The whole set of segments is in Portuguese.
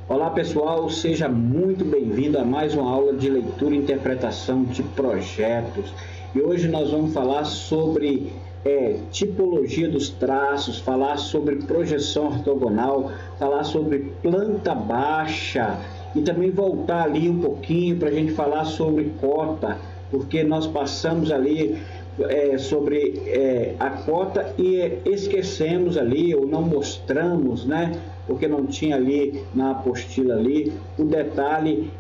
Olá pessoal, seja muito bem-vindo a mais uma aula de leitura e interpretação de projetos. E hoje nós vamos falar sobre tipologia dos traços, falar sobre projeção ortogonal, falar sobre planta baixa e também voltar ali um pouquinho para a gente falar sobre cota, porque nós passamos ali sobre a cota e esquecemos ali ou não mostramos, né? Porque não tinha ali na apostila ali o detalhe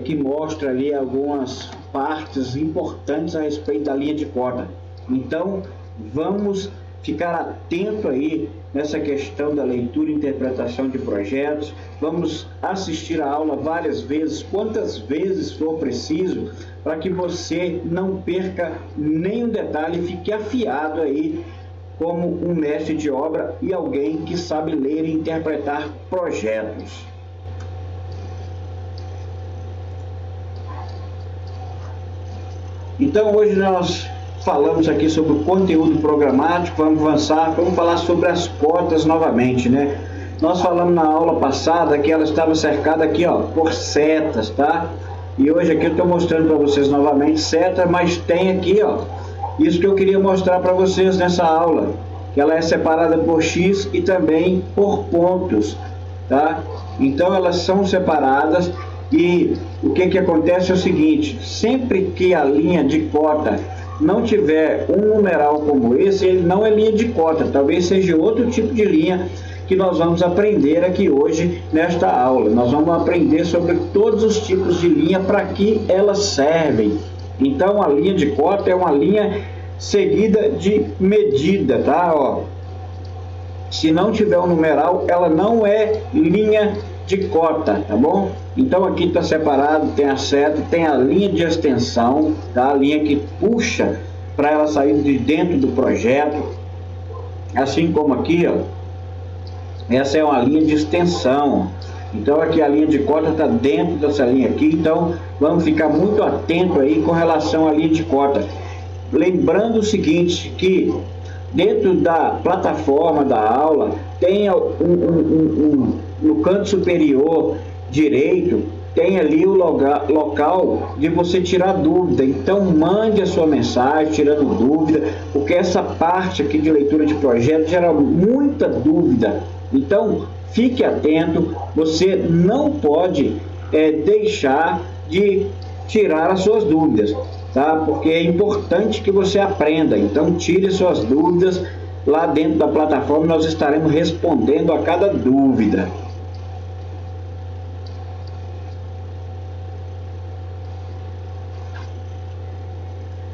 que mostra ali algumas partes importantes a respeito da linha de cota. Então vamos ficar atento aí nessa questão da leitura e interpretação de projetos. Vamos assistir a aula várias vezes, quantas vezes for preciso, para que você não perca nenhum detalhe e fique afiado aí como um mestre de obra e alguém que sabe ler e interpretar projetos. Então hoje nós falamos aqui sobre o conteúdo programático, vamos avançar, vamos falar sobre as cotas novamente, né? Nós falamos na aula passada que ela estava cercada aqui, ó, por setas, tá? E hoje aqui eu estou mostrando para vocês novamente seta, mas tem aqui, ó, isso que eu queria mostrar para vocês nessa aula, que ela é separada por X e também por pontos, tá? Então elas são separadas e o que acontece é o seguinte, sempre que a linha de cota não tiver um numeral como esse, ele não é linha de cota, talvez seja outro tipo de linha que nós vamos aprender aqui hoje nesta aula. Nós vamos aprender sobre todos os tipos de linha, para que elas servem. Então a linha de cota é uma linha seguida de medida, tá? Ó, se não tiver um numeral, ela não é linha de cota, tá bom? Então aqui está separado, tem a seta, tem a linha de extensão, tá? A linha que puxa para ela sair de dentro do projeto, assim como aqui, ó, essa é uma linha de extensão. Então aqui a linha de cota está dentro dessa linha aqui, então vamos ficar muito atento aí com relação à linha de cota. Lembrando o seguinte, que dentro da plataforma da aula tem no canto superior direito, tem ali o local de você tirar dúvida. Então mande a sua mensagem tirando dúvida, porque essa parte aqui de leitura de projeto gera muita dúvida. Então fique atento, você não pode deixar de tirar as suas dúvidas, tá? Porque é importante que você aprenda. Então tire suas dúvidas lá dentro da plataforma, nós estaremos respondendo a cada dúvida.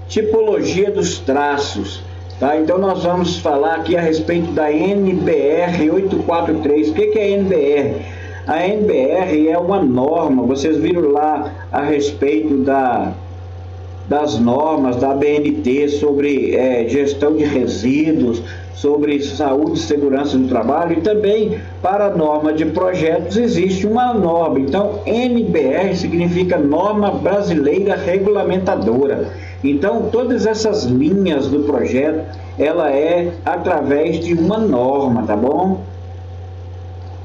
Tipologia dos traços, tá? Então nós vamos falar aqui a respeito da NBR 843. O que é NBR? A NBR é uma norma, vocês viram lá a respeito das normas da ABNT sobre gestão de resíduos, sobre saúde e segurança no trabalho, e também para a norma de projetos existe uma norma. Então NBR significa Norma Brasileira Regulamentadora. Então todas essas linhas do projeto, ela é através de uma norma, tá bom?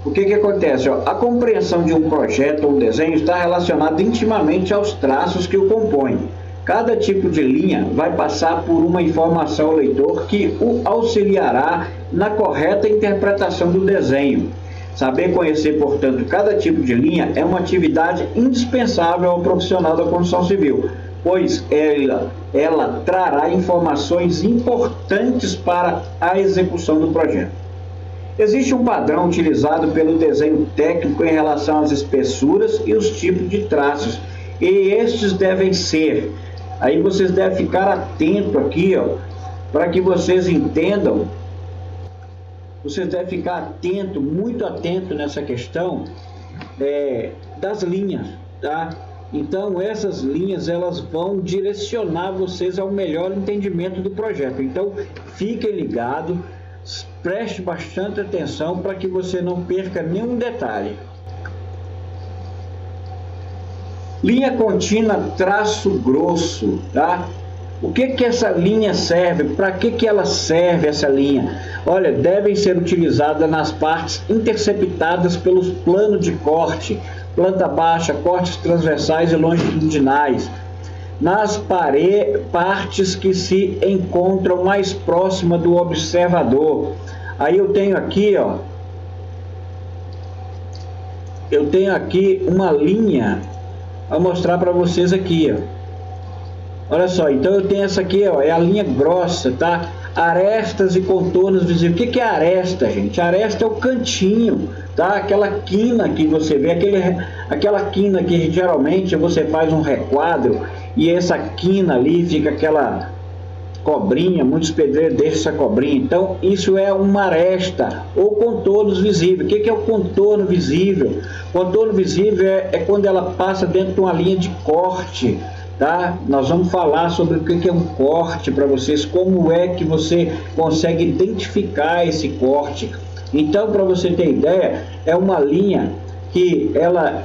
O que acontece? Ó, a compreensão de um projeto ou um desenho está relacionada intimamente aos traços que o compõem. Cada tipo de linha vai passar por uma informação ao leitor que o auxiliará na correta interpretação do desenho. Saber conhecer, portanto, cada tipo de linha é uma atividade indispensável ao profissional da construção civil, pois ela trará informações importantes para a execução do projeto. Existe um padrão utilizado pelo desenho técnico em relação às espessuras e os tipos de traços, e estes devem ser, aí vocês devem ficar atento aqui, ó, para que vocês entendam, vocês devem ficar atento, muito atento nessa questão das linhas, tá? Então essas linhas, elas vão direcionar vocês ao melhor entendimento do projeto. Então fiquem ligados, preste bastante atenção para que você não perca nenhum detalhe. Linha contínua, traço grosso, tá? O que que essa linha serve? Para que ela serve, essa linha? Olha, devem ser utilizadas nas partes interceptadas pelos planos de corte, planta baixa, cortes transversais e longitudinais, nas partes que se encontram mais próxima do observador. Aí eu tenho aqui, ó, eu tenho aqui uma linha, vou mostrar para vocês aqui, ó. Olha só, então eu tenho essa aqui, ó, é a linha grossa, tá? Arestas e contornos visíveis. O que é aresta, gente? Aresta é o cantinho, tá? Aquela quina que você vê, aquela quina que geralmente você faz um requadro e essa quina ali fica aquela cobrinha, muitos pedreiros deixam essa cobrinha. Então isso é uma aresta ou contornos visíveis. O que é o contorno visível? Contorno visível é quando ela passa dentro de uma linha de corte, tá? Nós vamos falar sobre o que é um corte para vocês, como é que você consegue identificar esse corte. Então, para você ter ideia, é uma linha que ela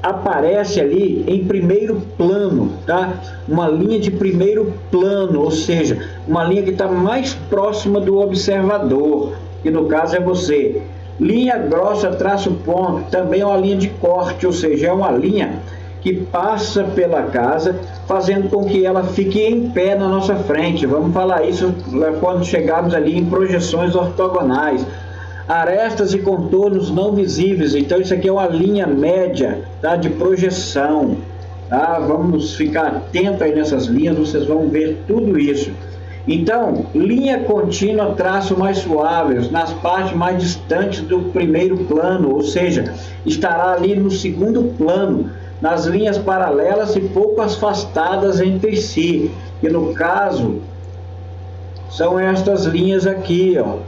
aparece ali em primeiro plano, tá? Uma linha de primeiro plano, ou seja, uma linha que está mais próxima do observador, que no caso é você. Linha grossa traço ponto, também é uma linha de corte, ou seja, é uma linha que passa pela casa, fazendo com que ela fique em pé na nossa frente. Vamos falar isso quando chegarmos ali em projeções ortogonais. Arestas e contornos não visíveis, então isso aqui é uma linha média, tá, de projeção, tá? Vamos ficar atento aí nessas linhas, vocês vão ver tudo isso. Então, linha contínua, traço mais suaves, nas partes mais distantes do primeiro plano, ou seja, estará ali no segundo plano, nas linhas paralelas e pouco afastadas entre si, que no caso são estas linhas aqui, ó.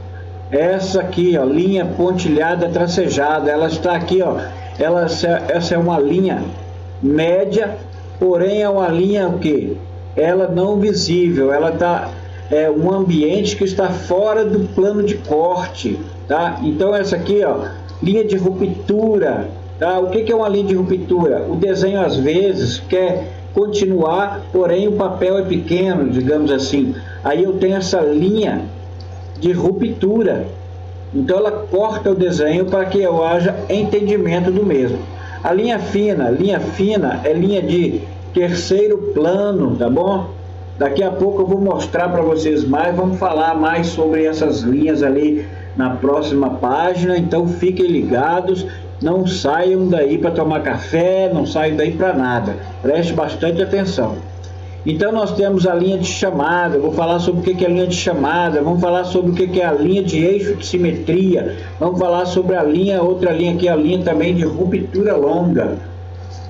Essa aqui, ó, linha pontilhada tracejada, ela está aqui, ó. Essa é uma linha média, porém é uma linha o quê? Ela não visível, ela está um ambiente que está fora do plano de corte, tá? Então essa aqui, ó, linha de ruptura. Tá? O que é uma linha de ruptura? O desenho às vezes quer continuar, porém o papel é pequeno, digamos assim. Aí eu tenho essa linha de ruptura. Então ela corta o desenho para que eu haja entendimento do mesmo. A linha fina é linha de terceiro plano, tá bom? Daqui a pouco eu vou mostrar para vocês mais, vamos falar mais sobre essas linhas ali na próxima página, então fiquem ligados. Não saiam daí para tomar café, não saiam daí para nada. Preste bastante atenção. Então nós temos a linha de chamada, vou falar sobre o que é a linha de chamada, vamos falar sobre o que é a linha de eixo de simetria, vamos falar sobre a linha, outra linha aqui, a linha também de ruptura longa.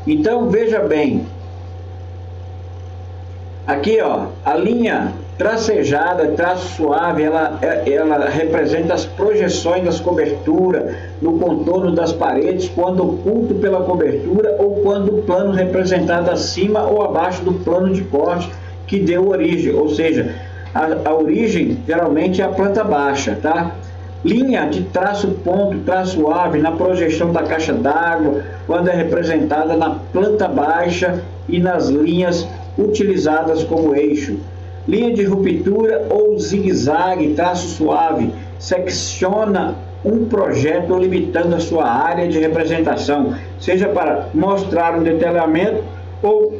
Então veja bem, aqui ó, a linha tracejada, traço suave, ela representa as projeções das coberturas no contorno das paredes, quando oculto pela cobertura ou quando o plano representado acima ou abaixo do plano de corte que deu origem, ou seja, a origem geralmente é a planta baixa, tá? Linha de traço ponto, traço suave na projeção da caixa d'água, quando é representada na planta baixa e nas linhas utilizadas como eixo. Linha de ruptura ou zigue-zague, traço suave, secciona um projeto limitando a sua área de representação, seja para mostrar um detalhamento ou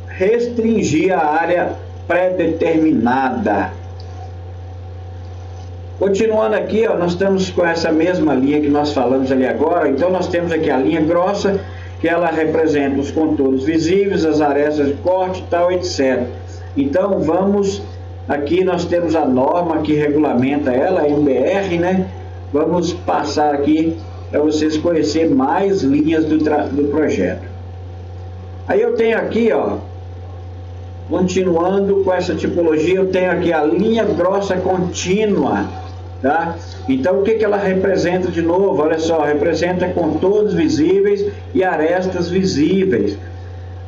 restringir a área pré-determinada. Continuando aqui, ó, nós estamos com essa mesma linha que nós falamos ali agora. Então nós temos aqui a linha grossa, que ela representa os contornos visíveis, as arestas de corte, tal, etc. Então vamos, aqui nós temos a norma que regulamenta ela, a MBR, né? Vamos passar aqui para vocês conhecerem mais linhas do projeto. Aí eu tenho aqui, ó, continuando com essa tipologia, eu tenho aqui a linha grossa contínua, tá? Então o que ela representa de novo? Olha só, representa contornos visíveis e arestas visíveis.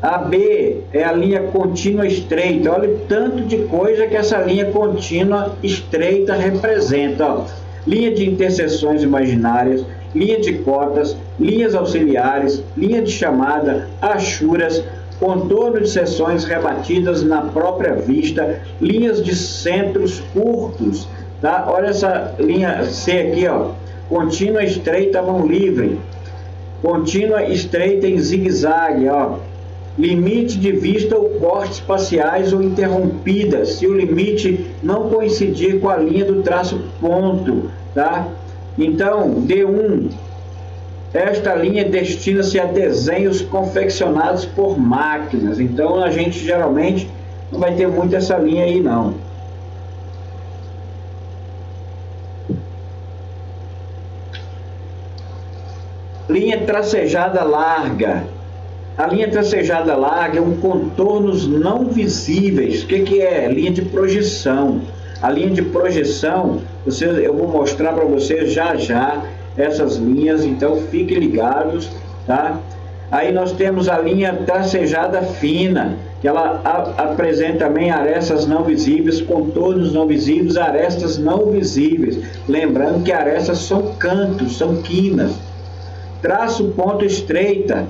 A B é a linha contínua estreita. Olha o tanto de coisa que essa linha contínua estreita representa, ó. Linha de interseções imaginárias, linha de cotas, linhas auxiliares, linha de chamada, achuras, contorno de seções rebatidas na própria vista, linhas de centros curtos, tá? Olha essa linha C aqui, ó, contínua estreita mão livre, contínua estreita em zigue-zague, ó, limite de vista ou cortes parciais ou interrompidas, se o limite não coincidir com a linha do traço ponto, tá? Então, D1, esta linha destina-se a desenhos confeccionados por máquinas, então a gente geralmente não vai ter muito essa linha aí não. Linha tracejada larga. A linha tracejada larga é um contornos não visíveis. O que é? Linha de projeção. A linha de projeção, eu vou mostrar para vocês já já essas linhas, então fiquem ligados, tá? Aí nós temos a linha tracejada fina, que ela apresenta também arestas não visíveis, contornos não visíveis, arestas não visíveis. Lembrando que arestas são cantos, são quinas. Traço ponto estreita,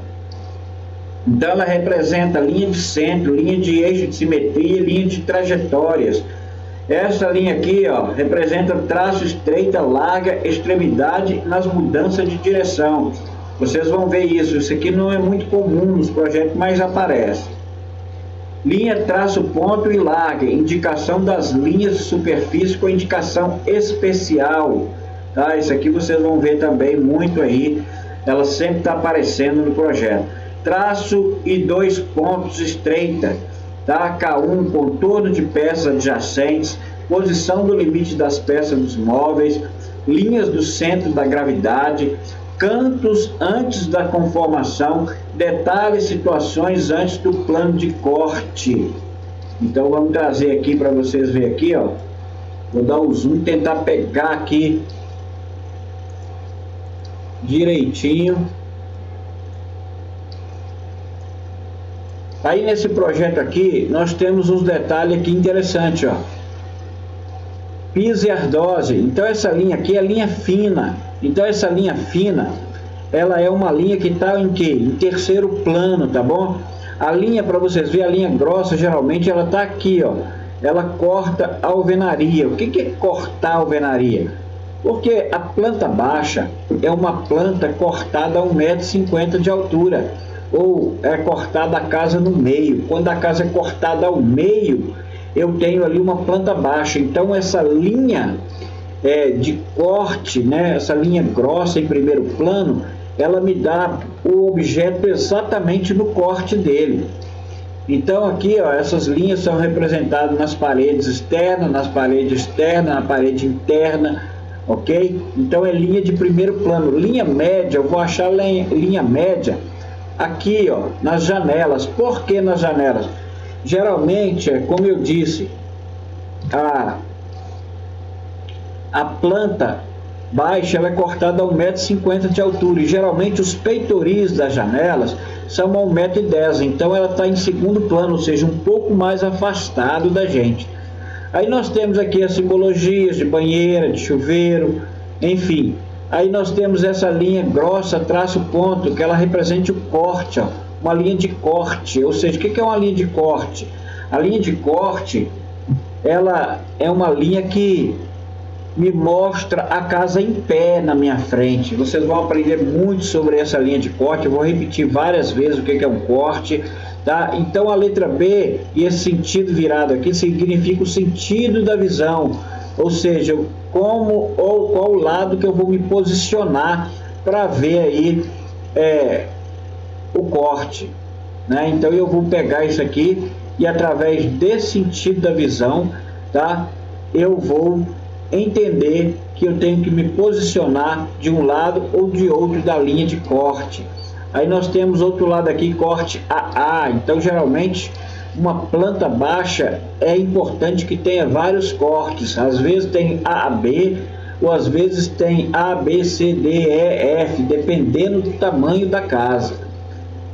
então ela representa linha de centro, linha de eixo de simetria, linha de trajetórias. Essa linha aqui, ó, representa traço estreita, larga, extremidade nas mudanças de direção. Vocês vão ver isso. Isso aqui não é muito comum nos projetos, mas aparece. Linha, traço, ponto e larga, indicação das linhas de superfície com indicação especial. Tá? Isso aqui vocês vão ver também muito aí. Ela sempre está aparecendo no projeto. Traço e dois pontos estreita. Tá? K1, contorno de peças adjacentes, posição do limite das peças dos móveis, linhas do centro da gravidade, cantos antes da conformação, detalhes, situações antes do plano de corte. Então vamos trazer aqui para vocês verem aqui, ó. Vou dar o zoom, tentar pegar aqui direitinho. Aí nesse projeto aqui, nós temos uns detalhes aqui interessantes, ó. Piso e ardose. Então essa linha aqui é linha fina. Então essa linha fina, ela é uma linha que está em quê? Em terceiro plano, tá bom? A linha, para vocês verem, a linha grossa, geralmente ela está aqui, ó. Ela corta a alvenaria. O que é cortar a alvenaria? Porque a planta baixa é uma planta cortada a 1,50 m de altura. Ou é cortada a casa no meio. Quando a casa é cortada ao meio, eu tenho ali uma planta baixa. Então essa linha de corte, né, essa linha grossa em primeiro plano, ela me dá o objeto exatamente no corte dele. Então aqui, ó, essas linhas são representadas nas paredes externas, na parede interna, ok? Então é linha de primeiro plano. Linha média, eu vou achar linha média aqui, ó, nas janelas. Por que nas janelas? Geralmente, como eu disse, a planta baixa ela é cortada a 1,50 m de altura, e geralmente os peitoris das janelas são a 1,10 m, então ela está em segundo plano, ou seja, um pouco mais afastado da gente. Aí nós temos aqui as simbologias de banheira, de chuveiro, enfim. Aí nós temos essa linha grossa, traço ponto, que ela representa o corte, ó, uma linha de corte. Ou seja, o que é uma linha de corte? A linha de corte, ela é uma linha que me mostra a casa em pé na minha frente. Vocês vão aprender muito sobre essa linha de corte. Eu vou repetir várias vezes o que é um corte, tá? Então a letra B e esse sentido virado aqui significa o sentido da visão, ou seja, como ou qual lado que eu vou me posicionar para ver aí o corte, né? Então eu vou pegar isso aqui e através desse sentido da visão, tá? Eu vou entender que eu tenho que me posicionar de um lado ou de outro da linha de corte. Aí nós temos outro lado aqui, corte AA. Então geralmente uma planta baixa é importante que tenha vários cortes. Às vezes tem AB, ou às vezes tem A, B, C, D, E, F, dependendo do tamanho da casa.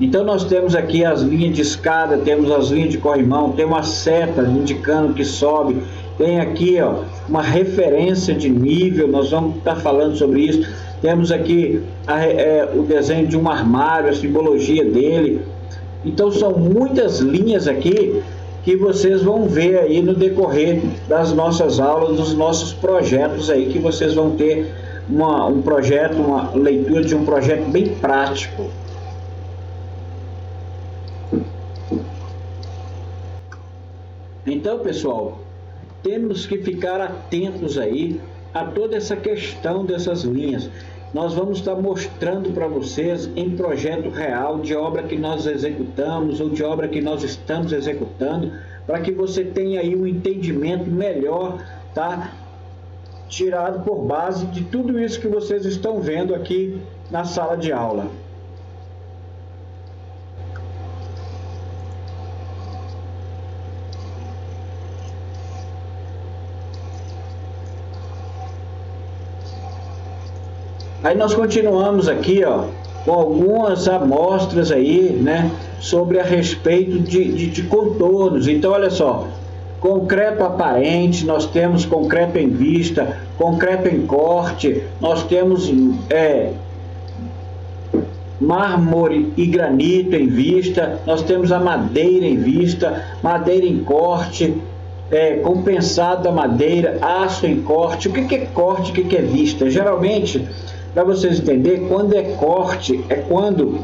Então nós temos aqui as linhas de escada, temos as linhas de corrimão, tem uma seta indicando que sobe, tem aqui, ó, uma referência de nível, nós vamos estar falando sobre isso. Temos aqui o desenho de um armário, a simbologia dele. Então são muitas linhas aqui que vocês vão ver aí no decorrer das nossas aulas, dos nossos projetos aí, que vocês vão ter um projeto, uma leitura de um projeto bem prático. Então, pessoal, temos que ficar atentos aí a toda essa questão dessas linhas. Nós vamos estar mostrando para vocês em projeto real de obra que nós executamos ou de obra que nós estamos executando, para que você tenha aí um entendimento melhor, tá? Tirado por base de tudo isso que vocês estão vendo aqui na sala de aula. Aí nós continuamos aqui, ó, com algumas amostras aí, né, sobre a respeito de contornos. Então, olha só, concreto aparente, nós temos concreto em vista, concreto em corte, nós temos mármore e granito em vista, nós temos a madeira em vista, madeira em corte, compensado da madeira, aço em corte. O que é corte, o que é vista? Geralmente, para vocês entenderem, quando é corte, é quando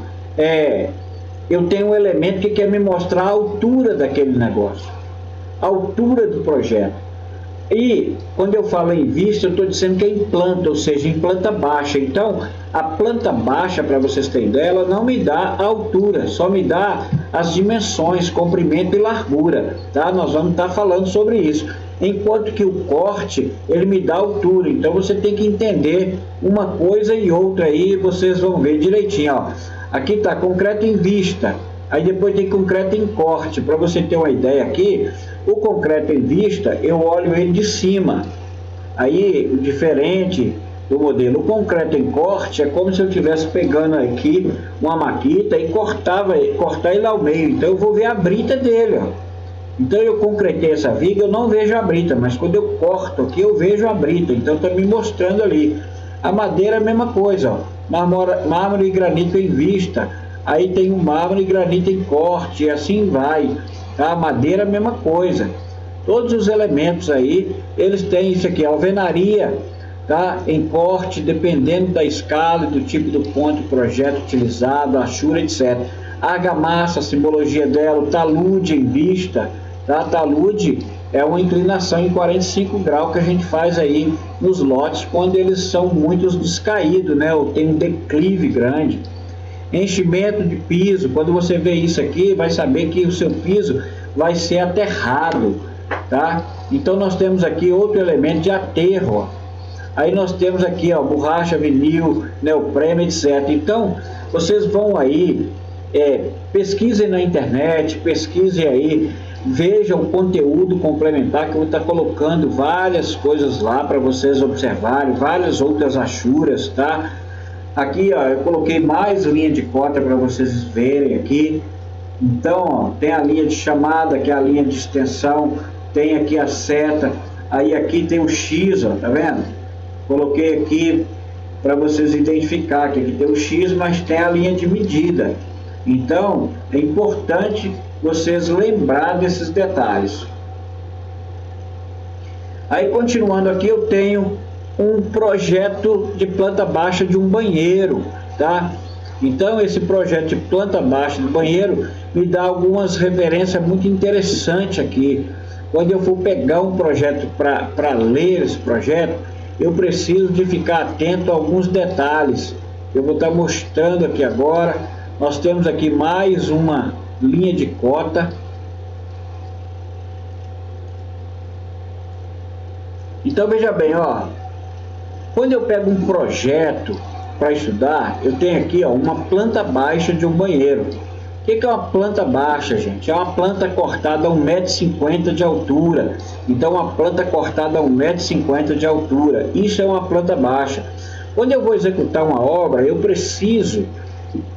eu tenho um elemento que quer me mostrar a altura daquele negócio, a altura do projeto. E quando eu falo em vista, eu estou dizendo que é em planta, ou seja, em planta baixa. Então, a planta baixa, para vocês terem ideia, ela não me dá a altura, só me dá as dimensões, comprimento e largura, tá? Nós vamos estar falando sobre isso. Enquanto que o corte, ele me dá altura. Então, você tem que entender uma coisa e outra aí, vocês vão ver direitinho, ó. Aqui está concreto em vista, aí depois tem concreto em corte. Para você ter uma ideia aqui, o concreto em vista, eu olho ele de cima. Aí, diferente do modelo, o concreto em corte é como se eu estivesse pegando aqui uma maquita e cortar ele ao meio. Então, eu vou ver a brita dele, ó. Então, eu concretei essa viga, eu não vejo a brita, mas quando eu corto aqui, eu vejo a brita. Então, está me mostrando ali. A madeira é a mesma coisa, ó. Mármore e granito em vista. Aí tem o mármore e granito em corte, e assim vai. Tá? A madeira é a mesma coisa. Todos os elementos aí, eles têm isso aqui, a alvenaria, tá? Em corte, dependendo da escala, do tipo do ponto, projeto utilizado, achura, etc. A argamassa, a simbologia dela, o talude em vista, tá? Talude é uma inclinação em 45 graus que a gente faz aí nos lotes quando eles são muito descaídos, né? Ou tem um declive grande. Enchimento de piso, quando você vê isso aqui, vai saber que o seu piso vai ser aterrado, tá? Então nós temos aqui outro elemento de aterro, ó. Aí nós temos aqui, ó, borracha, vinil, neoprene, etc. Então, vocês vão aí, pesquisem na internet, pesquisem aí, vejam o conteúdo complementar que eu vou estar colocando várias coisas lá para vocês observarem, várias outras achuras, tá? Aqui, ó, eu coloquei mais linha de cota para vocês verem aqui. Então, ó, tem a linha de chamada, que é a linha de extensão, tem aqui a seta, aí aqui tem o X, ó, tá vendo? Coloquei aqui para vocês identificar que aqui tem o X, mas tem a linha de medida. Então, é importante vocês lembrar desses detalhes. Aí, continuando aqui, eu tenho um projeto de planta baixa de um banheiro, tá? Então, esse projeto de planta baixa do banheiro me dá algumas referências muito interessantes aqui. Quando eu for pegar um projeto para ler esse projeto, eu preciso de ficar atento a alguns detalhes. Eu vou estar mostrando aqui agora. Nós temos aqui mais uma linha de cota. Então, veja bem, ó. Quando eu pego um projeto para estudar, eu tenho aqui, ó, uma planta baixa de um banheiro. O que é uma planta baixa, gente? É uma planta cortada a 1,50 m de altura. Então, uma planta cortada a 1,50 m de altura. Isso é uma planta baixa. Quando eu vou executar uma obra, eu preciso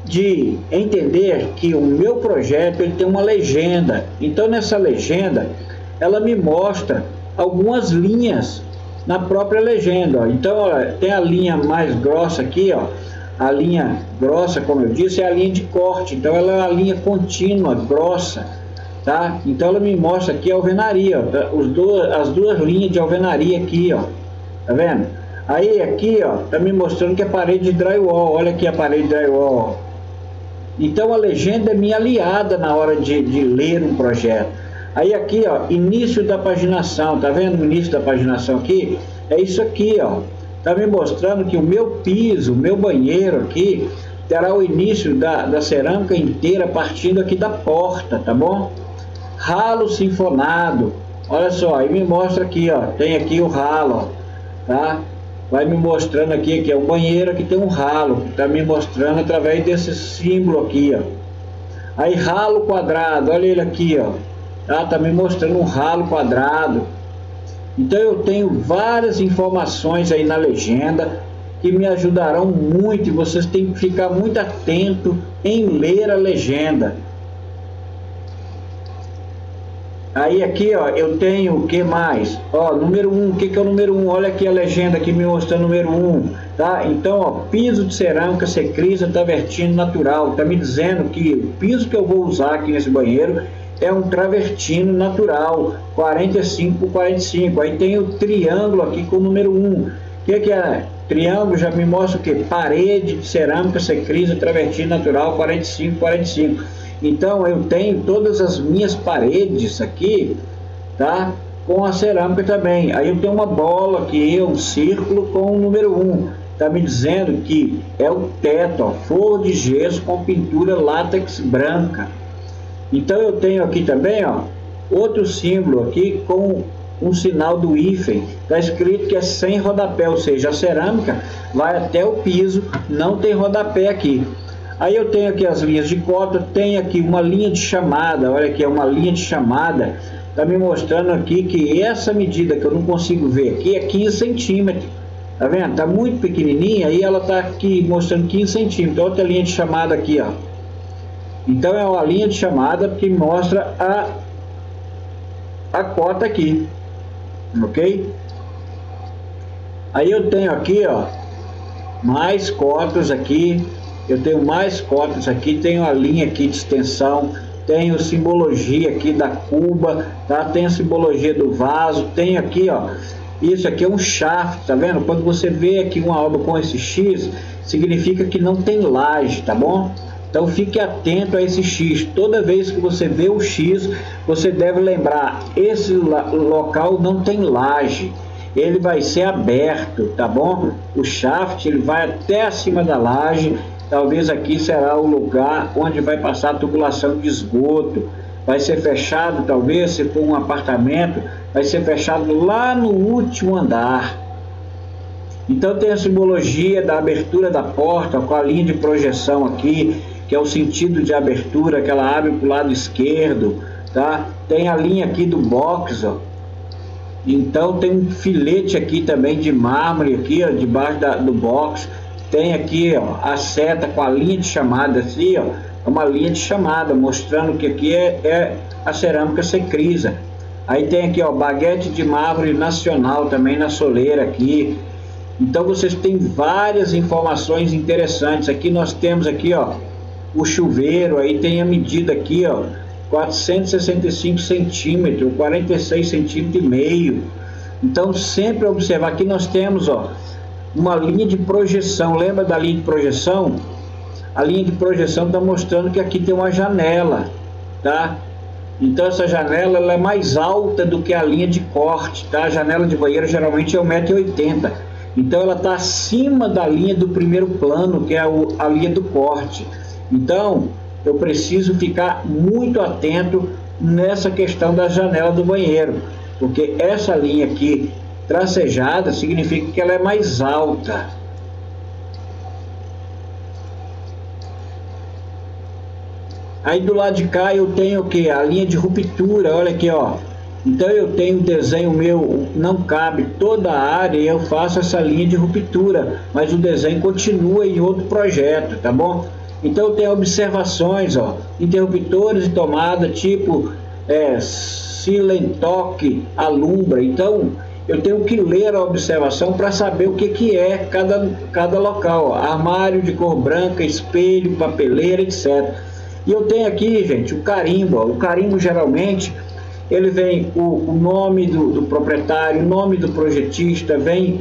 de entender que o meu projeto ele tem uma legenda. Então, nessa legenda, ela me mostra algumas linhas na própria legenda, ó. Então, ó, tem a linha mais grossa aqui, ó. A linha grossa, como eu disse, é a linha de corte, então ela é uma linha contínua, grossa, tá? Então ela me mostra aqui a alvenaria, ó, as duas linhas de alvenaria aqui, ó, tá vendo? Aí aqui, ó, tá me mostrando que é parede de drywall, olha aqui a parede de drywall. Então a legenda é minha aliada na hora de ler um projeto. Aí aqui, ó, início da paginação, tá vendo o início da paginação aqui? É isso aqui, ó, tá me mostrando que o meu piso, o meu banheiro aqui, terá o início da cerâmica inteira partindo aqui da porta, tá bom? Ralo sinfonado, olha só, aí me mostra aqui, ó, tem aqui o ralo, ó, tá? Vai me mostrando aqui que é o banheiro, aqui tem um ralo, que tá me mostrando através desse símbolo aqui, ó. Aí ralo quadrado, olha ele aqui, ó, tá me mostrando um ralo quadrado. Então eu tenho várias informações aí na legenda que me ajudarão muito, e vocês têm que ficar muito atento em ler a legenda. Aí aqui, ó, eu tenho o que mais? Ó, número 1, o que é o número 1? Olha aqui a legenda aqui me mostrando o número 1, tá? Então, ó, piso de cerâmica Secrisa travertino natural. Tá me dizendo que o piso que eu vou usar aqui nesse banheiro é um travertino natural, 45 por 45. Aí tem o triângulo aqui com o número 1. O que é? Triângulo já me mostra o que? Parede de cerâmica Secrisa travertino natural, 45 por 45. Então eu tenho todas as minhas paredes aqui, tá? Com a cerâmica também. Aí eu tenho uma bola aqui, um círculo com o número 1. Tá me dizendo que é o teto, ó, forro de gesso com pintura látex branca. Então eu tenho aqui também, ó, outro símbolo aqui com um sinal do hífen. Tá escrito que é sem rodapé, ou seja, a cerâmica vai até o piso, não tem rodapé aqui. Aí eu tenho aqui as linhas de cota, tem aqui uma linha de chamada, olha aqui, é uma linha de chamada, tá me mostrando aqui que essa medida que eu não consigo ver aqui é 15 centímetros, tá vendo? Tá muito pequenininha e ela tá aqui mostrando 15 centímetros, outra linha de chamada aqui, ó. Então é uma linha de chamada que mostra a cota aqui, ok? Aí eu tenho aqui, ó, mais cotas aqui. Eu tenho mais cotas aqui, tenho a linha aqui de extensão, tenho simbologia aqui da cuba, tá? Tem a simbologia do vaso, tem aqui, ó, isso aqui é um shaft, tá vendo? Quando você vê aqui uma obra com esse X, significa que não tem laje, tá bom? Então fique atento a esse X, toda vez que você vê o X, você deve lembrar, esse local não tem laje, ele vai ser aberto, tá bom? O shaft, ele vai até acima da laje. Talvez aqui será o lugar onde vai passar a tubulação de esgoto. Vai ser fechado, talvez, se for um apartamento, vai ser fechado lá no último andar. Então tem a simbologia da abertura da porta, com a linha de projeção aqui, que é o sentido de abertura, que ela abre para o lado esquerdo, tá? Tem a linha aqui do box, ó. Então tem um filete aqui também de mármore, aqui, ó, debaixo do box. Tem aqui, ó, a seta com a linha de chamada assim, ó, é uma linha de chamada mostrando que aqui é a cerâmica Secrisa. Aí tem aqui, ó, baguete de mármore nacional também na soleira aqui. Então vocês têm várias informações interessantes. Aqui nós temos aqui, ó, o chuveiro, aí tem a medida aqui, ó, 465 centímetros, 46 centímetros e meio. Então sempre observar, aqui nós temos, ó, uma linha de projeção. Lembra da linha de projeção? A linha de projeção está mostrando que aqui tem uma janela, tá? Então essa janela ela é mais alta do que a linha de corte, tá? A janela de banheiro geralmente é 1,80 m. Então ela está acima da linha do primeiro plano, que é a linha do corte. Então eu preciso ficar muito atento nessa questão da janela do banheiro, porque essa linha aqui tracejada significa que ela é mais alta. Aí do lado de cá eu tenho o que? A linha de ruptura, olha aqui, ó. Então eu tenho um desenho meu, não cabe toda a área e eu faço essa linha de ruptura, mas o desenho continua em outro projeto, tá bom? Então eu tenho observações, ó, interruptores de tomada tipo Silentoque, alumbra. Então eu tenho que ler a observação para saber o que é cada local, ó. Armário de cor branca, espelho, papeleira, etc. E eu tenho aqui, gente, o carimbo, ó. O carimbo geralmente ele vem o nome do proprietário, o nome do projetista, vem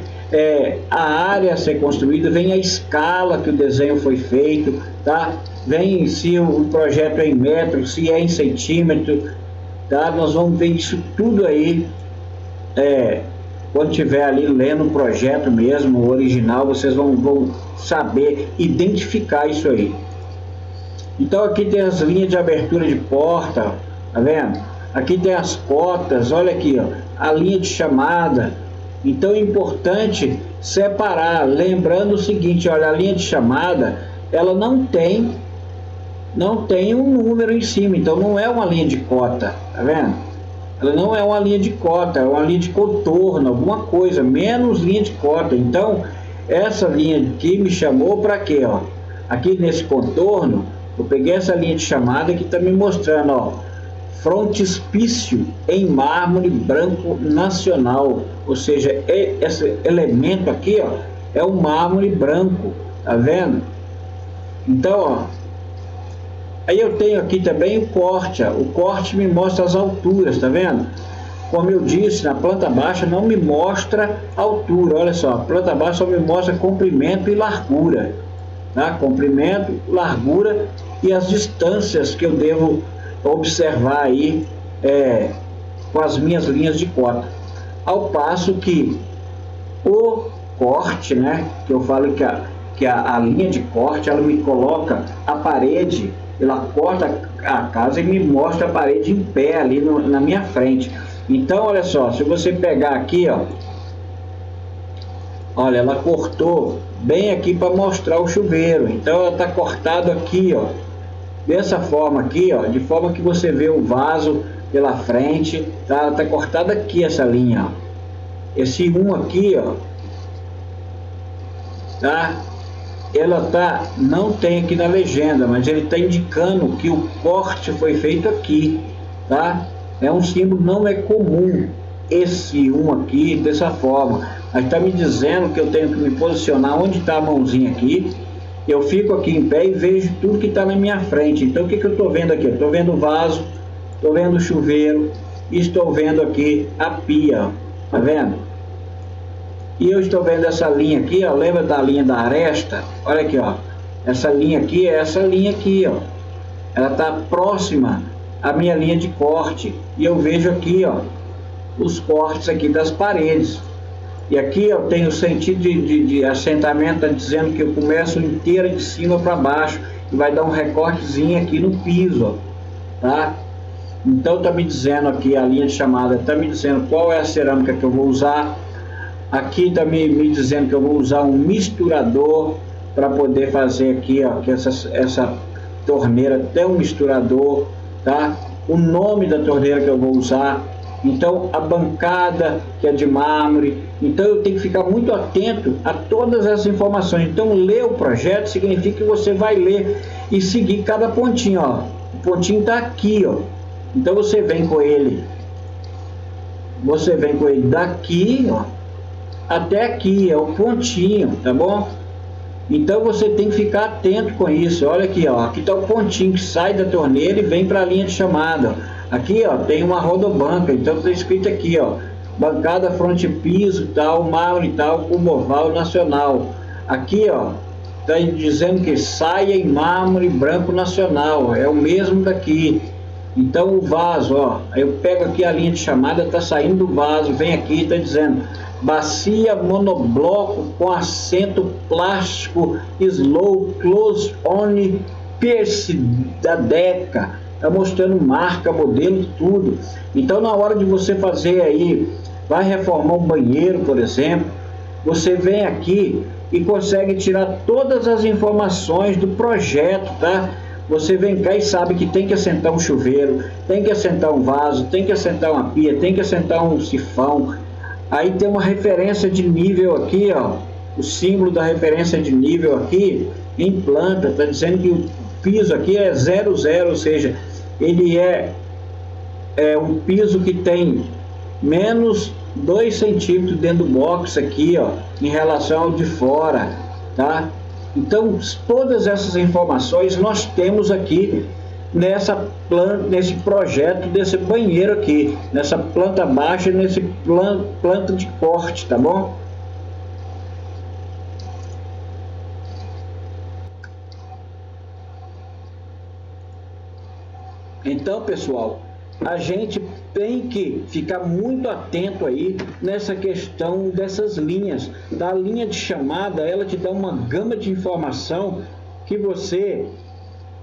a área a ser construída, vem a escala que o desenho foi feito, tá? Vem se o projeto é em metros, se é em centímetro, tá? Nós vamos ver isso tudo aí, quando estiver ali lendo o projeto mesmo, o original, vocês vão saber identificar isso aí. Então aqui tem as linhas de abertura de porta, tá vendo? Aqui tem as cotas, olha aqui, ó, a linha de chamada. Então é importante separar, lembrando o seguinte, olha, a linha de chamada, ela não tem um número em cima, então não é uma linha de cota, tá vendo? Ela não é uma linha de cota, é uma linha de contorno, alguma coisa, menos linha de cota. Então essa linha aqui me chamou para quê, ó? Aqui nesse contorno, eu peguei essa linha de chamada que está me mostrando, ó, frontispício em mármore branco nacional, ou seja, esse elemento aqui, ó, é um mármore branco, tá vendo? Então, ó, aí eu tenho aqui também o corte, ó. O corte me mostra as alturas, tá vendo? Como eu disse, na planta baixa não me mostra altura, olha só, a planta baixa só me mostra comprimento e largura, tá? Comprimento, largura e as distâncias que eu devo observar aí com as minhas linhas de cota. Ao passo que o corte, né, que eu falo que a linha de corte, ela me coloca a parede, ela corta a casa e me mostra a parede em pé ali na minha frente. Então, olha só, se você pegar aqui, ó, olha, ela cortou bem aqui para mostrar o chuveiro. Então, ela está cortado aqui, ó, dessa forma aqui, ó, de forma que você vê o vaso pela frente, tá? Tá cortada aqui essa linha, ó. Esse 1 aqui, ó, tá? Ela não tem aqui na legenda, mas ele está indicando que o corte foi feito aqui, tá? É um símbolo, não é comum esse 1 aqui dessa forma. Mas está me dizendo que eu tenho que me posicionar onde está a mãozinha aqui. Eu fico aqui em pé e vejo tudo que está na minha frente. Então o que eu estou vendo aqui? Estou vendo o vaso, estou vendo o chuveiro, e estou vendo aqui a pia, tá vendo? E eu estou vendo essa linha aqui, ó, lembra da linha da aresta? Olha aqui, ó, essa linha aqui é essa linha aqui, ó, ela está próxima à minha linha de corte, e eu vejo aqui, ó, os cortes aqui das paredes. E aqui eu tenho o sentido de assentamento, tá dizendo que eu começo inteira de cima para baixo e vai dar um recortezinho aqui no piso, ó, tá? Então tá me dizendo aqui, a linha de chamada tá me dizendo qual é a cerâmica que eu vou usar. Aqui tá me dizendo que eu vou usar um misturador para poder fazer aqui, ó, que essa torneira tem um misturador, tá? O nome da torneira que eu vou usar. Então a bancada que é de mármore. Então eu tenho que ficar muito atento a todas essas informações. Então ler o projeto significa que você vai ler e seguir cada pontinho, ó. O pontinho está aqui, ó. Então você vem com ele daqui, ó, até aqui, é o pontinho, tá bom? Então você tem que ficar atento com isso. Olha aqui, ó, aqui está o pontinho que sai da torneira e vem para a linha de chamada, ó. Aqui, ó, tem uma rodobanca, então está escrito aqui, ó, bancada fronte piso tal, mármore tal, cubo oval nacional. Aqui, ó, está dizendo que saia em mármore branco nacional, é o mesmo daqui. Então o vaso, ó, eu pego aqui a linha de chamada, está saindo do vaso, vem aqui, está dizendo bacia monobloco com assento plástico slow close on pierce da Deca. Está mostrando marca, modelo, tudo. Então na hora de você fazer aí, vai reformar um banheiro, por exemplo, você vem aqui e consegue tirar todas as informações do projeto, tá? Você vem cá e sabe que tem que assentar um chuveiro, tem que assentar um vaso, tem que assentar uma pia, tem que assentar um sifão. Aí tem uma referência de nível aqui, ó, o símbolo da referência de nível aqui em planta, está dizendo que o piso aqui é 00, ou seja, ele é um piso que tem menos 2 centímetros dentro do box aqui, ó, em relação ao de fora, tá? Então, todas essas informações nós temos aqui nesse projeto desse banheiro aqui, nessa planta baixa, nesse planta de corte, tá bom? Então, pessoal, a gente tem que ficar muito atento aí nessa questão dessas linhas, tá? A linha de chamada, ela te dá uma gama de informação que você,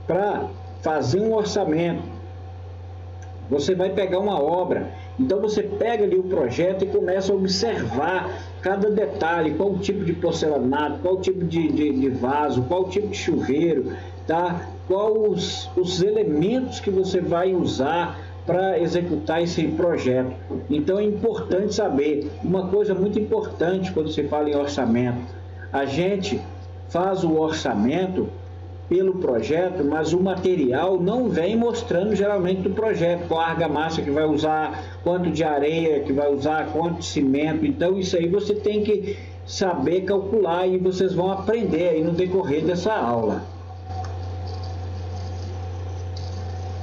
para fazer um orçamento, você vai pegar uma obra, então você pega ali o projeto e começa a observar cada detalhe, qual o tipo de porcelanato, qual o tipo de vaso, qual o tipo de chuveiro, tá? Quais os elementos que você vai usar para executar esse projeto. Então é importante saber, uma coisa muito importante quando se fala em orçamento, a gente faz o orçamento pelo projeto, mas o material não vem mostrando geralmente do projeto, qual a argamassa que vai usar, quanto de areia que vai usar, quanto de cimento. Então isso aí você tem que saber calcular e vocês vão aprender aí no decorrer dessa aula.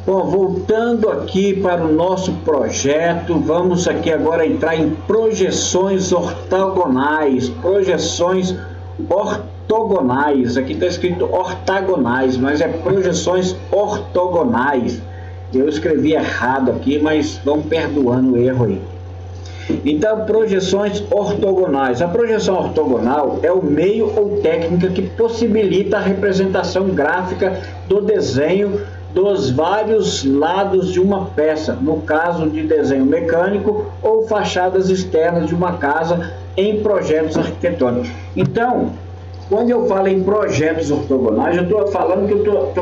Bom, voltando aqui para o nosso projeto, vamos aqui agora entrar em projeções ortogonais, aqui está escrito ortogonais, mas é projeções ortogonais. Eu escrevi errado aqui, mas vão perdoando o erro aí. Então, projeções ortogonais. A projeção ortogonal é o meio ou técnica que possibilita a representação gráfica do desenho dos vários lados de uma peça, no caso de desenho mecânico ou fachadas externas de uma casa em projetos arquitetônicos. Então, quando eu falo em projetos ortogonais, eu estou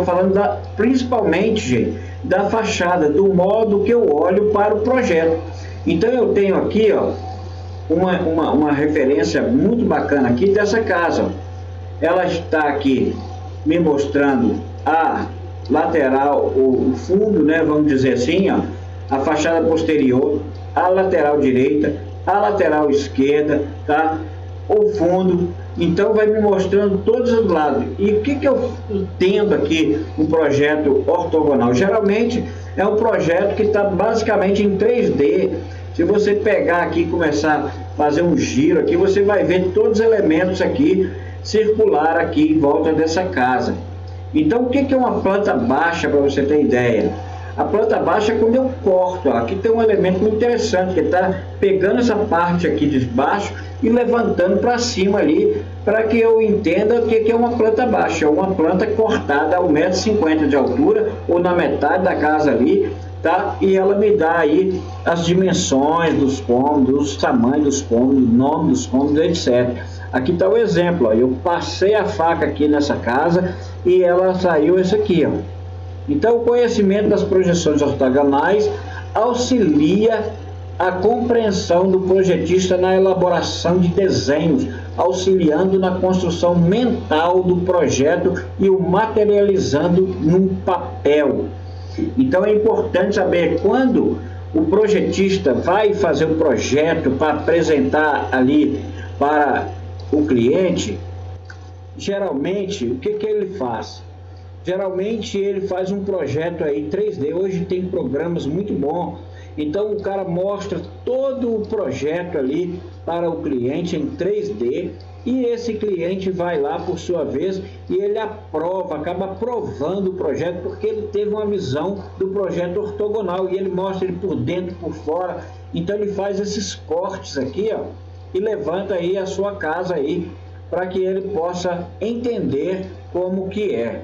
falando principalmente, gente, da fachada, do modo que eu olho para o projeto. Então eu tenho aqui, ó, uma referência muito bacana aqui dessa casa. Ela está aqui me mostrando a lateral, o fundo, né, vamos dizer assim, ó, a fachada posterior, a lateral direita, a lateral esquerda, tá? O fundo. Então vai me mostrando todos os lados. E o que eu entendo aqui um projeto ortogonal? Geralmente é um projeto que está basicamente em 3D. Se você pegar aqui e começar a fazer um giro aqui, você vai ver todos os elementos aqui circular aqui em volta dessa casa. Então, o que é uma planta baixa, para você ter ideia? A planta baixa é quando eu corto. Ó, aqui tem um elemento muito interessante, que está pegando essa parte aqui de baixo e levantando para cima ali, para que eu entenda o que é uma planta baixa. Uma planta cortada a 1,50 m de altura, ou na metade da casa ali, tá? E ela me dá aí as dimensões dos cômodos, os tamanhos dos cômodos, o nome dos cômodos, etc. Aqui está o exemplo, ó. Eu passei a faca aqui nessa casa e ela saiu esse aqui, ó. Então, o conhecimento das projeções ortogonais auxilia a compreensão do projetista na elaboração de desenhos, auxiliando na construção mental do projeto e o materializando num papel. Então, é importante saber quando o projetista vai fazer um projeto para apresentar ali para o cliente, geralmente, o que ele faz? Geralmente ele faz um projeto aí 3D, hoje tem programas muito bons, então o cara mostra todo o projeto ali para o cliente em 3D, e esse cliente vai lá por sua vez e ele acaba aprovando o projeto, porque ele teve uma visão do projeto ortogonal, e ele mostra ele por dentro, por fora. Então ele faz esses cortes aqui, ó, e levanta aí a sua casa aí, para que ele possa entender como que é.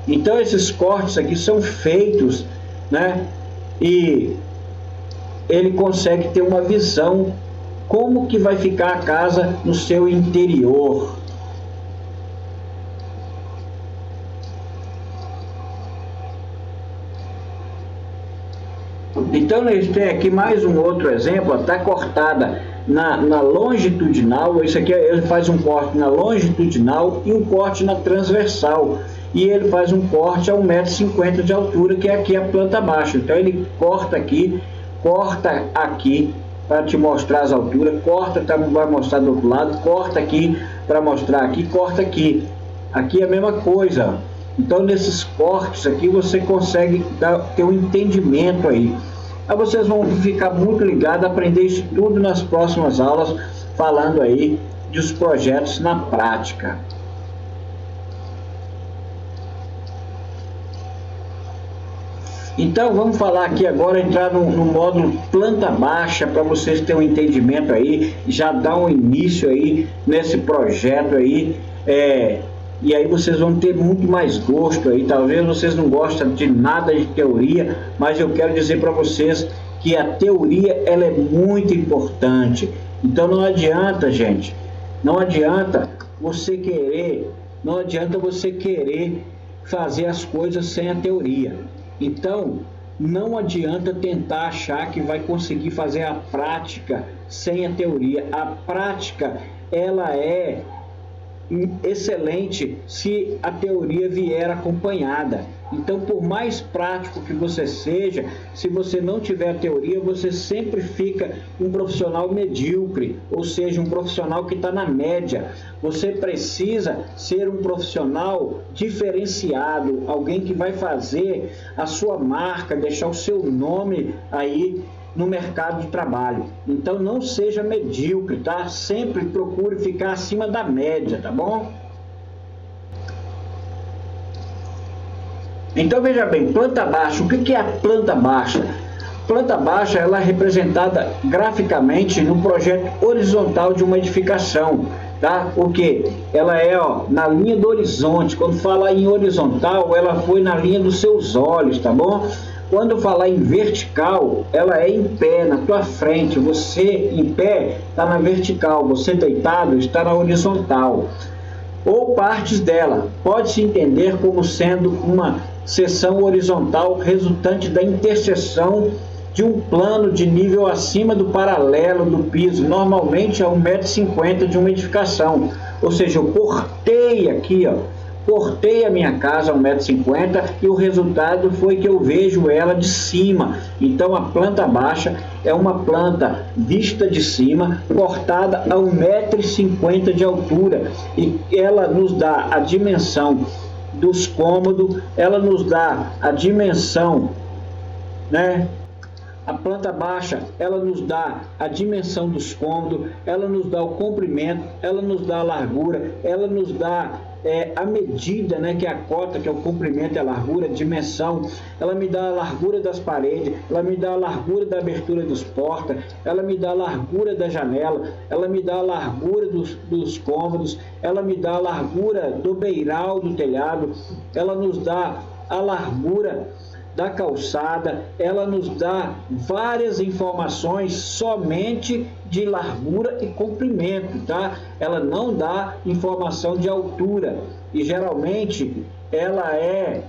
Então esses cortes aqui são feitos, né, e ele consegue ter uma visão como que vai ficar a casa no seu interior. Então nós temos aqui mais um outro exemplo, está cortada na longitudinal. Isso aqui ele faz um corte na longitudinal e um corte na transversal, e ele faz um corte a 1,50 m de altura, que é aqui a planta baixa. Então ele corta aqui para te mostrar as alturas, corta, vai mostrar do outro lado, corta aqui para mostrar aqui, corta aqui. Aqui é a mesma coisa. Então, nesses cortes aqui, você consegue ter um entendimento aí. Aí vocês vão ficar muito ligados, aprender isso tudo nas próximas aulas, falando aí dos projetos na prática. Então vamos falar aqui agora, entrar no módulo planta baixa, para vocês terem um entendimento aí, já dar um início aí nesse projeto aí, e aí vocês vão ter muito mais gosto aí. Talvez vocês não gostem de nada de teoria, mas eu quero dizer para vocês que a teoria ela é muito importante. Então não adianta, gente, não adianta você querer fazer as coisas sem a teoria. Então, não adianta tentar achar que vai conseguir fazer a prática sem a teoria. A prática, ela é excelente se a teoria vier acompanhada. Então, por mais prático que você seja, se você não tiver a teoria, você sempre fica um profissional medíocre, ou seja, um profissional que está na média. Você precisa ser um profissional diferenciado, alguém que vai fazer a sua marca, deixar o seu nome aí no mercado de trabalho. Então não seja medíocre, tá? Sempre procure ficar acima da média, tá bom? Então veja bem, planta baixa. O que é a planta baixa? Planta baixa, ela é representada graficamente no projeto horizontal de uma edificação, tá? Porque ela é, ó, na linha do horizonte. Quando fala em horizontal, ela foi na linha dos seus olhos, tá bom? Quando falar em vertical, ela é em pé, na tua frente. Você em pé está na vertical, você deitado está na horizontal. Ou partes dela. Pode-se entender como sendo uma seção horizontal resultante da interseção de um plano de nível acima do paralelo do piso, normalmente a 1,50 m de uma edificação. Ou seja, eu cortei aqui, ó, cortei a minha casa a 1,50 m e o resultado foi que eu vejo ela de cima. Então a planta baixa é uma planta vista de cima, cortada a 1,50 m de altura, e ela nos dá a dimensão dos cômodos, ela nos dá a dimensão, né? A planta baixa, ela nos dá a dimensão dos cômodos, ela nos dá o comprimento, ela nos dá a largura, ela nos dá a medida, né, que é a cota, que é o comprimento e a largura, a dimensão. Ela me dá a largura das paredes, ela me dá a largura da abertura dos portas, ela me dá a largura da janela, ela me dá a largura dos cômodos, ela me dá a largura do beiral do telhado, ela nos dá a largura da calçada, ela nos dá várias informações somente de largura e comprimento, tá? Ela não dá informação de altura, e geralmente ela é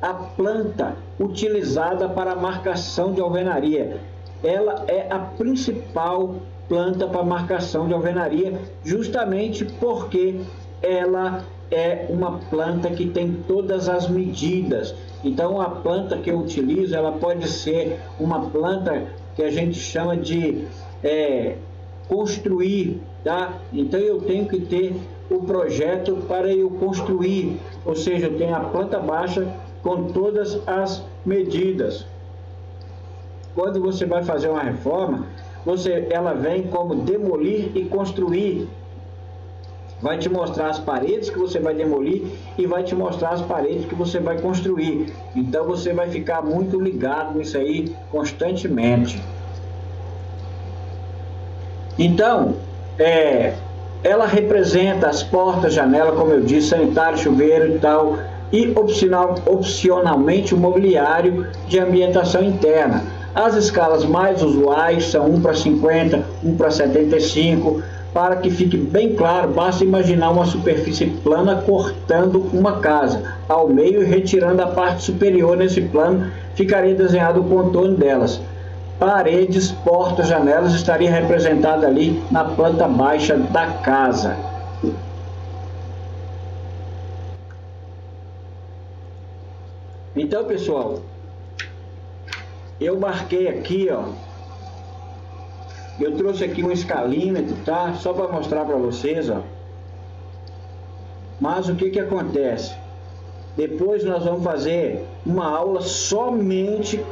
a planta utilizada para a marcação de alvenaria. Ela é a principal planta para marcação de alvenaria, justamente porque ela é uma planta que tem todas as medidas. Então a planta que eu utilizo, ela pode ser uma planta que a gente chama de construir, tá? Então eu tenho que ter o projeto para eu construir, ou seja, eu tenho a planta baixa com todas as medidas. Quando você vai fazer uma reforma, ela vem como demolir e construir. Vai te mostrar as paredes que você vai demolir e vai te mostrar as paredes que você vai construir. Então você vai ficar muito ligado nisso aí constantemente. Então, ela representa as portas, janela, como eu disse, sanitário, chuveiro e tal, e opcionalmente o mobiliário de ambientação interna. As escalas mais usuais são 1:50, 1:75. Para que fique bem claro, basta imaginar uma superfície plana cortando uma casa ao meio e retirando a parte superior. Nesse plano ficaria desenhado o contorno delas. Paredes, portas, janelas estaria representada ali na planta baixa da casa. Então, pessoal, eu marquei aqui, ó, Eu trouxe aqui um escalímetro, tá? Só para mostrar para vocês, ó. Mas o que que acontece? Depois nós vamos fazer uma aula somente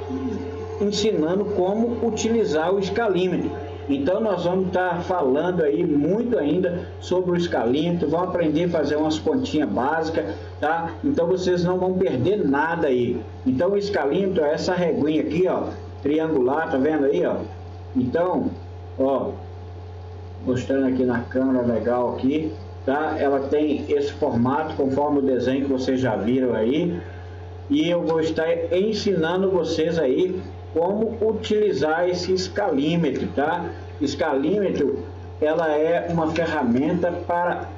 ensinando como utilizar o escalímetro. Então nós vamos estar falando aí muito ainda sobre o escalímetro, vamos aprender a fazer umas continhas básicas, tá? Então vocês não vão perder nada aí. Então o escalímetro é essa reguinha aqui, ó, triangular, tá vendo aí, ó? Então, ó, mostrando aqui na câmera legal aqui, tá? Ela tem esse formato conforme o desenho que vocês já viram aí, e eu vou estar ensinando vocês aí como utilizar esse escalímetro, tá? Escalímetro, ela é uma ferramenta para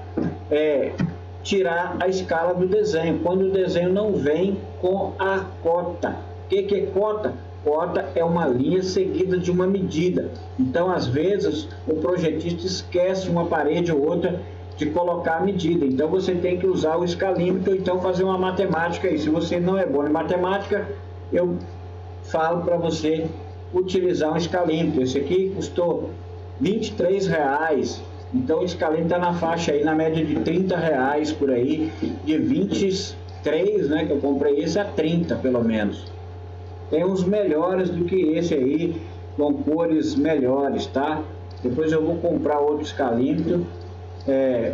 tirar a escala do desenho, quando o desenho não vem com a cota. O que que é cota? Cota é uma linha seguida de uma medida. Então, às vezes, o projetista esquece uma parede ou outra de colocar a medida. Então, você tem que usar o escalímetro, ou então fazer uma matemática. E se você não é bom em matemática, eu falo para você utilizar um escalímetro. Esse aqui custou R$23. Então, o escalímetro está na faixa aí, na média de R$30 por aí. De 23, né, que eu comprei esse, a 30 pelo menos. Tem uns melhores do que esse aí, com cores melhores, tá? Depois eu vou comprar outro escalímetro,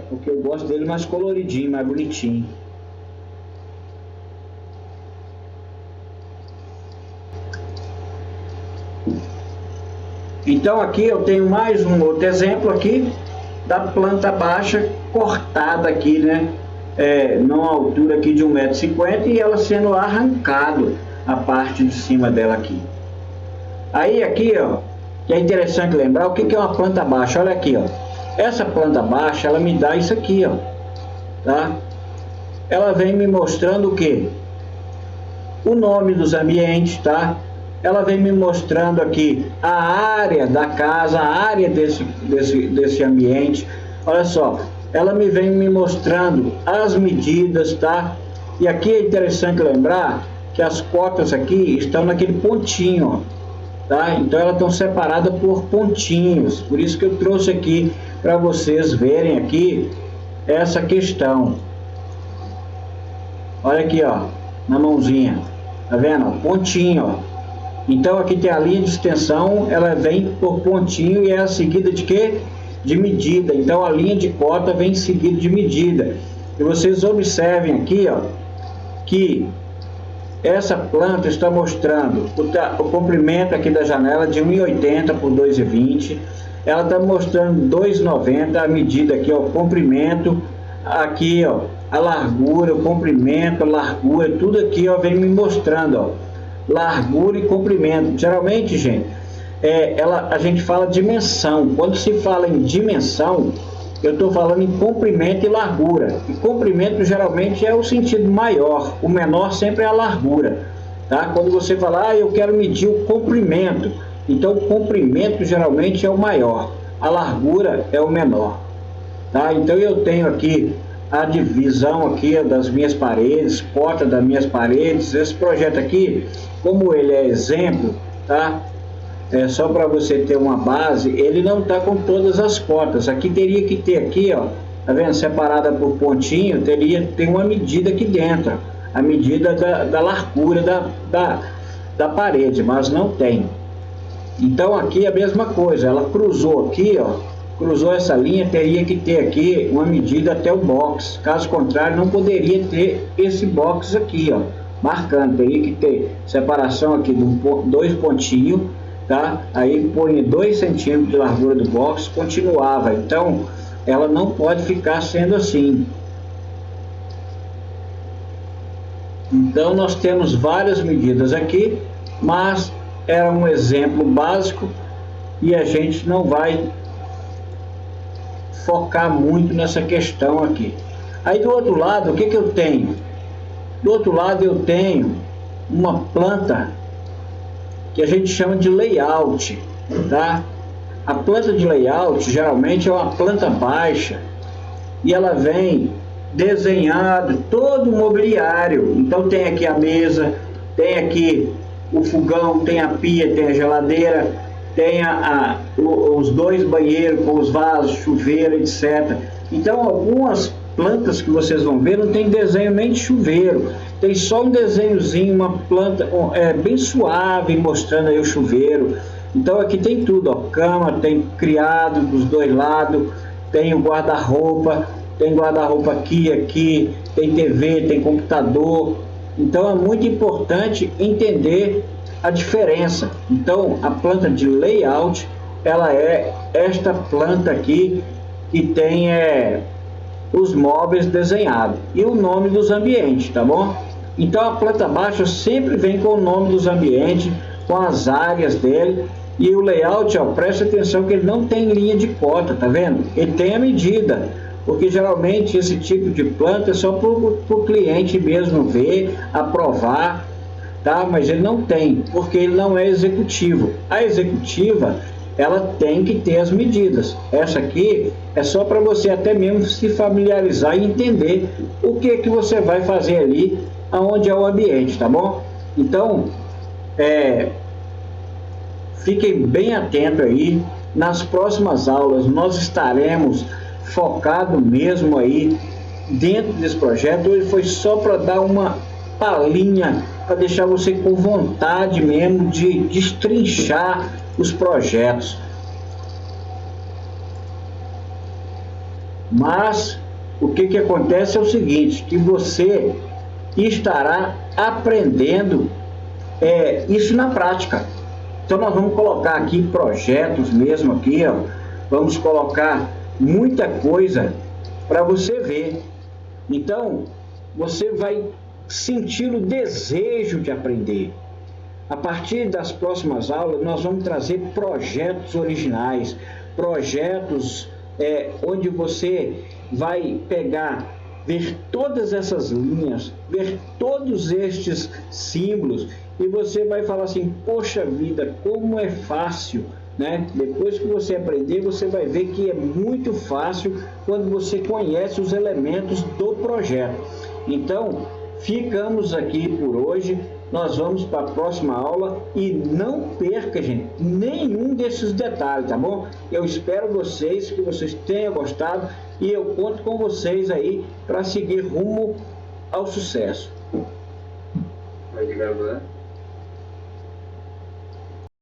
porque eu gosto dele mais coloridinho, mais bonitinho. Então aqui eu tenho mais um outro exemplo aqui da planta baixa cortada aqui, né? Numa altura aqui de 1,50 m e ela sendo arrancado a parte de cima dela aqui. Aí aqui, ó, que é interessante lembrar o que que é uma planta baixa. Olha aqui, ó. Essa planta baixa, ela me dá isso aqui, ó, tá? Ela vem me mostrando o que? O nome dos ambientes, tá? Ela vem me mostrando aqui a área da casa, a área desse ambiente. Olha só, ela vem me mostrando as medidas, tá? E aqui é interessante lembrar que as cotas aqui estão naquele pontinho, ó, tá? Então elas estão separadas por pontinhos. Por isso que eu trouxe aqui para vocês verem aqui essa questão. Olha aqui, ó, na mãozinha, tá vendo? Pontinho, ó. Então aqui tem a linha de extensão, ela vem por pontinho e é a seguida de quê? De medida. Então a linha de cota vem seguida de medida. E vocês observem aqui, ó, que essa planta está mostrando o comprimento aqui da janela de 1,80 por 2,20. Ela está mostrando 2,90 a medida aqui, ó, o comprimento aqui, ó, a largura, o comprimento, a largura, tudo aqui, ó, vem me mostrando, ó, largura e comprimento. Geralmente, gente, a gente fala dimensão. Quando se fala em dimensão, eu estou falando em comprimento e largura. E comprimento geralmente é o sentido maior, o menor sempre é a largura, tá? Quando você fala, eu quero medir o comprimento, então o comprimento geralmente é o maior, a largura é o menor, tá? Então eu tenho aqui a divisão aqui das minhas paredes, cota das minhas paredes. Esse projeto aqui, como ele é exemplo, tá? Só para você ter uma base, ele não está com todas as cotas. Aqui teria que ter aqui, ó, tá vendo? Separada por pontinho, teria que ter uma medida aqui dentro, a medida da largura da parede, mas não tem. Então aqui é a mesma coisa, ela cruzou aqui, ó, cruzou essa linha, teria que ter aqui uma medida até o box. Caso contrário, não poderia ter esse box aqui, ó, marcando. Teria que ter separação aqui de dois pontinhos, tá? Aí põe 2 centímetros de largura do box, continuava. Então ela não pode ficar sendo assim. Então nós temos várias medidas aqui, mas era um exemplo básico e a gente não vai focar muito nessa questão aqui. Aí do outro lado, o que que eu tenho? Do outro lado eu tenho uma planta que a gente chama de layout, tá? A planta de layout geralmente é uma planta baixa e ela vem desenhado todo o mobiliário. Então tem aqui a mesa, tem aqui o fogão, tem a pia, tem a geladeira, tem os dois banheiros com os vasos, chuveiro, etc. Então, algumas plantas que vocês vão ver não tem desenho nem de chuveiro, tem só um desenhozinho, uma planta bem suave mostrando aí o chuveiro. Então aqui tem tudo, ó, cama, tem criado dos dois lados, tem o guarda-roupa, tem guarda-roupa aqui, tem TV, tem computador. Então é muito importante entender a diferença. Então a planta de layout, ela é esta planta aqui que tem os móveis desenhados e o nome dos ambientes, tá bom? Então a planta baixa sempre vem com o nome dos ambientes, com as áreas dele. E o layout, ó, presta atenção que ele não tem linha de cota, tá vendo? Ele tem a medida, porque geralmente esse tipo de planta é só para o cliente mesmo ver, aprovar, tá? Mas ele não tem, porque ele não é executivo. A executiva, ela tem que ter as medidas. Essa aqui é só para você até mesmo se familiarizar e entender o que você vai fazer ali, aonde é o ambiente, tá bom? Então, fiquem bem atentos aí. Nas próximas aulas nós estaremos focados mesmo aí dentro desse projeto. Hoje foi só para dar uma palhinha, para deixar você com vontade mesmo de destrinchar os projetos. Mas o que acontece é o seguinte, que você estará aprendendo isso na prática. Então nós vamos colocar aqui projetos mesmo aqui, ó. Vamos colocar muita coisa para você ver. Então você vai sentir o desejo de aprender. A partir das próximas aulas nós vamos trazer projetos originais, projetos onde você vai ver todas essas linhas, ver todos estes símbolos, e você vai falar assim, poxa vida, como é fácil, né? Depois que você aprender, você vai ver que é muito fácil quando você conhece os elementos do projeto. Então, ficamos aqui por hoje. Nós vamos para a próxima aula e não perca, gente, nenhum desses detalhes, tá bom? Eu espero que vocês tenham gostado, e eu conto com vocês aí para seguir rumo ao sucesso. Pode gravar.